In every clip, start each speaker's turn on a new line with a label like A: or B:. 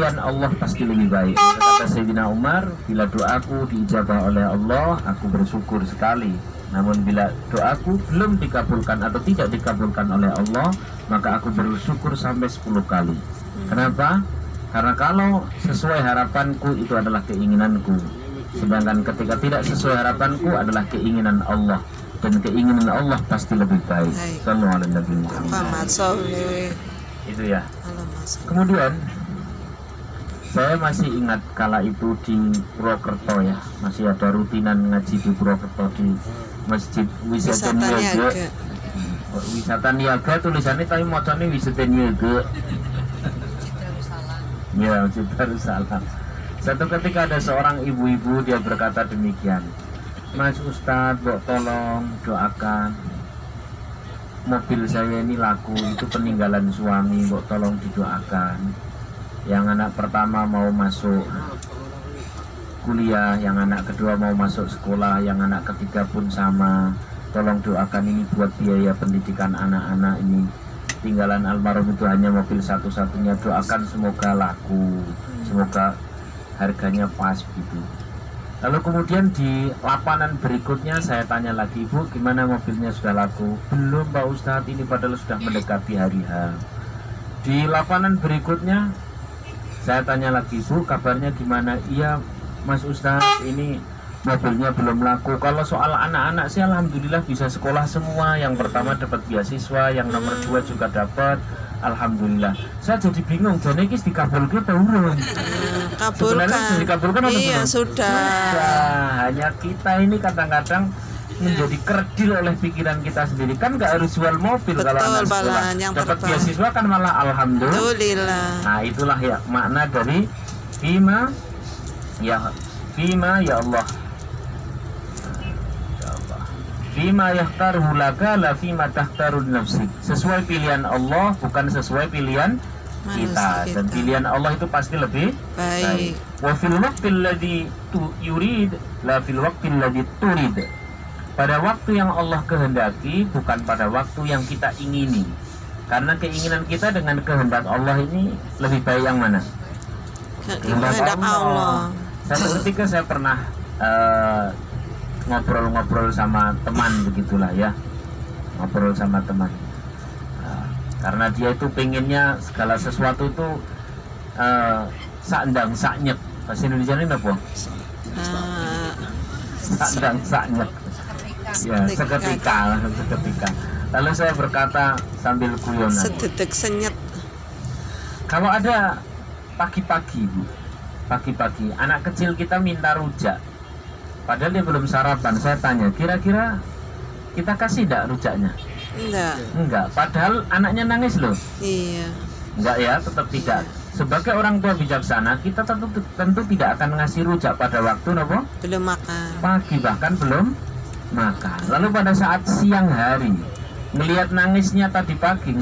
A: pilihan Allah pasti lebih baik. Kata Sayyidina Umar, bila doaku diijabah oleh Allah, aku bersyukur sekali. Namun bila doaku belum dikabulkan atau tidak dikabulkan oleh Allah, maka aku bersyukur sampai 10 kali. Kenapa? Karena kalau sesuai harapanku itu adalah keinginanku, sedangkan ketika tidak sesuai harapanku adalah keinginan Allah, dan keinginan Allah pasti lebih baik. Sallallahu alaihi Muhammad. Itu ya. Kemudian saya masih ingat kala itu di Purwokerto ya, masih ada rutinan ngaji di Purwokerto di Masjid Wisata Niaga. Wisata Niaga tulisannya tapi macamnya Wisata Niaga. Ya, Masjid Darussalam. Satu ketika ada seorang ibu-ibu, dia berkata demikian, Mas Ustadz, tolong doakan, mobil saya ini laku, itu peninggalan suami, tolong didoakan. Yang anak pertama mau masuk kuliah, yang anak kedua mau masuk sekolah, yang anak ketiga pun sama. Tolong doakan ini buat biaya pendidikan anak-anak ini. Tinggalan almarhum itu hanya mobil satu-satunya. Doakan semoga laku, semoga harganya pas gitu. Lalu kemudian di lapanan berikutnya saya tanya lagi, Ibu gimana mobilnya sudah laku? Belum Pak Ustadz, ini padahal sudah mendekati hari H. Di lapanan berikutnya saya tanya lagi, Bu kabarnya gimana? Iya Mas Ustadz, ini mobilnya belum laku. Kalau soal anak-anak sih alhamdulillah bisa sekolah semua. Yang pertama dapat beasiswa, yang nomor 2 juga dapat. Alhamdulillah. Saya jadi bingung, jadi ini dikabulkan atau belum? Sebenarnya sudah dikabulkan atau belum? Sudah. Hanya kita ini kadang-kadang menjadi kerdil oleh pikiran kita sendiri. Kan nggak harus jual mobil. Betul, kalau anak sekolah dapat beasiswa kan malah alhamdulillah. Nah itulah ya makna dari Fima ya Allah. Fima yahtaruhu laka la fima tahtarun nafsik. Sesuai pilihan Allah, bukan sesuai pilihan kita. Dan pilihan Allah itu pasti lebih baik. Wa fil waqtil ladzi yurid la fil waqtil ladzi turid. Pada waktu yang Allah kehendaki, bukan pada waktu yang kita ingini. Karena keinginan kita dengan kehendak Allah ini lebih baik yang mana? Kehendak Allah. Satu ketika saya pernah ngobrol-ngobrol sama teman begitulah ya, ngobrol sama teman, karena dia itu pengennya segala sesuatu itu sakndang saknyek. Bahasa Indonesia ini apa? Sakndang saknyek ya, seketika. Lalu saya berkata sambil guyonan, sedetik senyet. Kalau ada pagi-pagi anak kecil kita minta rujak, padahal dia belum sarapan, saya tanya, kira-kira kita kasih enggak rujaknya? Enggak. Padahal anaknya nangis loh. Iya. Enggak ya, tetap tidak. Sebagai orang tua bijaksana, kita tentu tidak akan ngasih rujak pada waktu apa? Belum makan. Pagi bahkan belum makan. Lalu pada saat siang hari, ngelihat nangisnya tadi pagi,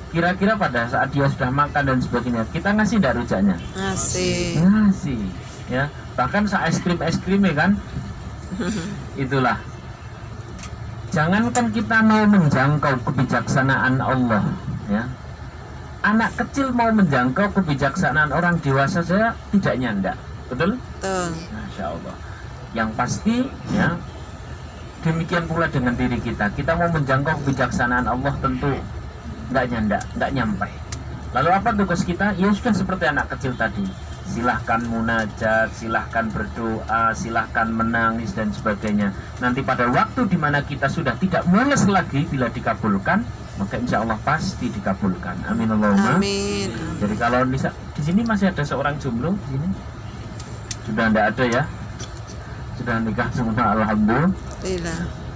A: kira-kira pada saat dia sudah makan dan sebagainya, kita ngasih enggak rujaknya? Ngasih. Ya, bahkan es krim ya kan. Itulah, jangankan kita mau menjangkau kebijaksanaan Allah ya, anak kecil mau menjangkau kebijaksanaan orang dewasa saja tidak nyandak. Betul? Masya Allah. Yang pasti ya, demikian pula dengan diri kita. Kita mau menjangkau kebijaksanaan Allah tentu nggak nyampe. Lalu apa tugas kita? Ya sudah seperti anak kecil tadi, silahkan munajat, silahkan berdoa, silahkan menangis dan sebagainya. Nanti pada waktu dimana kita sudah tidak mules lagi, bila dikabulkan, maka insya Allah pasti dikabulkan. Amin Allahumma. Amin. Jadi kalau di sini masih ada seorang jomblo di sini? Sudah tidak ada ya? Sudah nikah semua, alhamdulillah.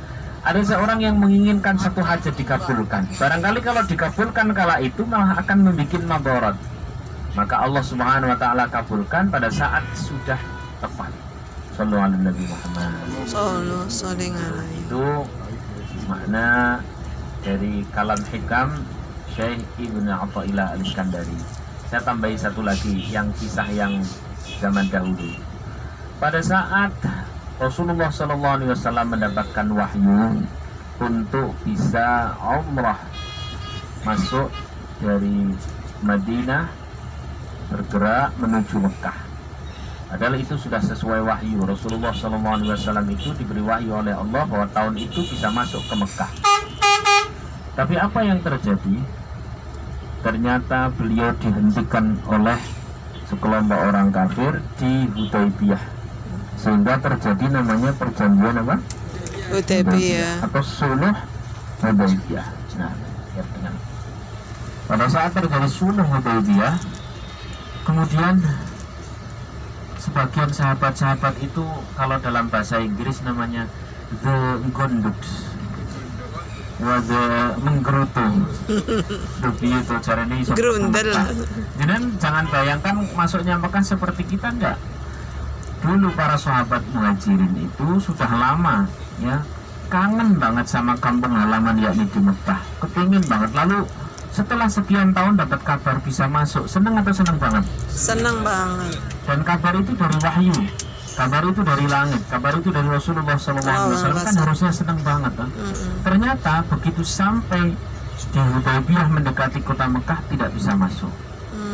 A: Ada seorang yang menginginkan satu hajat dikabulkan. Barangkali kalau dikabulkan kala itu malah akan membuat madarat. Maka Allah Subhanahu wa taala kabulkan pada saat sudah tepat. Sallallahu alaihi Nabi Muhammad. Itu makna dari kalam hikam Syekh Ibnu Athaillah Al-Iskandari. Saya tambahi satu lagi, yang kisah yang zaman dahulu. Pada saat Rasulullah SAW mendapatkan wahyu untuk bisa umrah masuk dari Madinah bergerak menuju Mekah. Padahal itu sudah sesuai wahyu. Rasulullah SAW itu diberi wahyu oleh Allah bahwa tahun itu bisa masuk ke Mekah. Tapi apa yang terjadi? Ternyata beliau dihentikan oleh sekelompok orang kafir di Hudaybiyah, sehingga terjadi namanya perjanjian apa?
B: Hudaybiyah
A: atau Suluh Hudaybiyah. Nah, lihat dengan pada saat terjadi Suluh Hudaybiyah, kemudian sebagian sahabat-sahabat itu, kalau dalam bahasa Inggris namanya the gondut, wada menggerutu, lebih itu cara ini.
B: Grundel.
A: Jangan bayangkan masuknya Mekah seperti kita, enggak. Dulu para sahabat muhajirin itu sudah lama ya kangen banget sama kampung halaman yakni di Mekah, kepingin banget. Lalu setelah sekian tahun dapat kabar bisa masuk, senang atau senang banget?
B: Senang banget.
A: Dan kabar itu dari wahyu, kabar itu dari langit, kabar itu dari Rasulullah SAW, kan harusnya senang banget kan? Ternyata begitu sampai di Hudaybiyah mendekati kota Mekah tidak bisa masuk.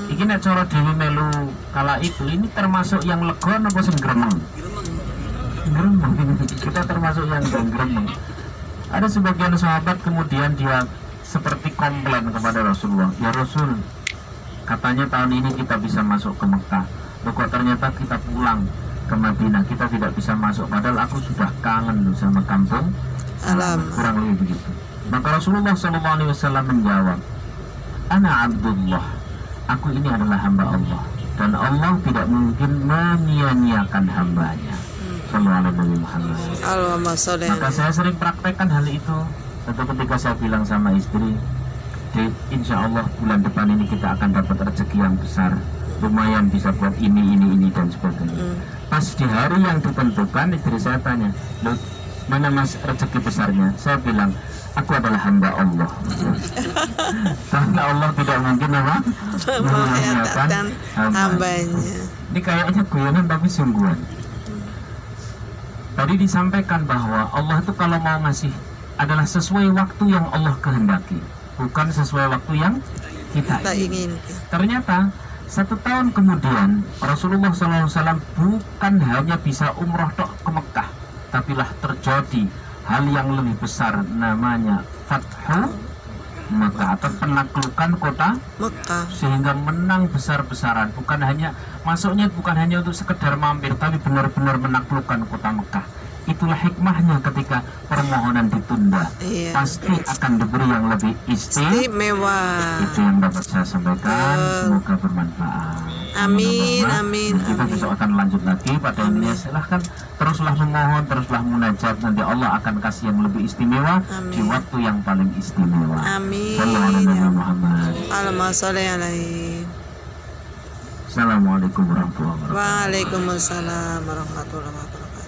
A: Iki nek cara Dewi Melu kala itu, ini termasuk yang legon apa sing gremeng? Gremeng. Kita termasuk yang gremeng. Ada sebagian sahabat kemudian dia seperti komplain kepada Rasulullah, ya Rasul, katanya tahun ini kita bisa masuk ke Mekah, loh kok ternyata kita pulang ke Madinah kita tidak bisa masuk, padahal aku sudah kangen sama kampung halaman. Kurang lebih begitu. Maka Rasulullah SAW menjawab, ana Abdullah, aku ini adalah hamba Allah, dan Allah tidak mungkin menyia-nyiakan hambanya. Sallallahu alaihi Muhammad. Maka saya sering praktekkan hal itu. Tentu ketika saya bilang sama istri, insya Allah bulan depan ini kita akan dapat rezeki yang besar, lumayan bisa buat ini dan sebagainya. Pas di hari yang ditentukan, istri saya tanya, loh mana mas rezeki besarnya? Saya bilang, aku adalah hamba Allah. Karena Allah tidak mungkin apa?
B: Menyatakan hambanya.
A: Ini kayaknya guyonan tapi sungguhan. Tadi disampaikan bahwa Allah itu kalau mau ngasih adalah sesuai waktu yang Allah kehendaki, bukan sesuai waktu yang kita ingin. Ternyata 1 tahun kemudian Rasulullah SAW bukan hanya bisa umroh tok ke Mekah, tapi lah terjadi hal yang lebih besar, namanya Fathu Mekah atau penaklukan kota
B: Mekah,
A: sehingga menang besar-besaran. Bukan hanya masuknya, bukan hanya untuk sekedar mampir, tapi benar-benar menaklukkan kota Mekah. Itulah hikmahnya ketika permohonan ditunda, pasti akan diberi yang lebih istimewa. Itu yang dapat saya sampaikan. Semoga bermanfaat.
B: Amin, amin.
A: Kita besok akan lanjut lagi pada ini. Silahkan teruslah memohon, teruslah munajat. Nanti Allah akan kasih yang lebih istimewa di waktu yang paling istimewa.
B: Amin.
A: Assalamualaikum warahmatullahi wabarakatuh.
B: Waalaikumsalam warahmatullahi wabarakatuh.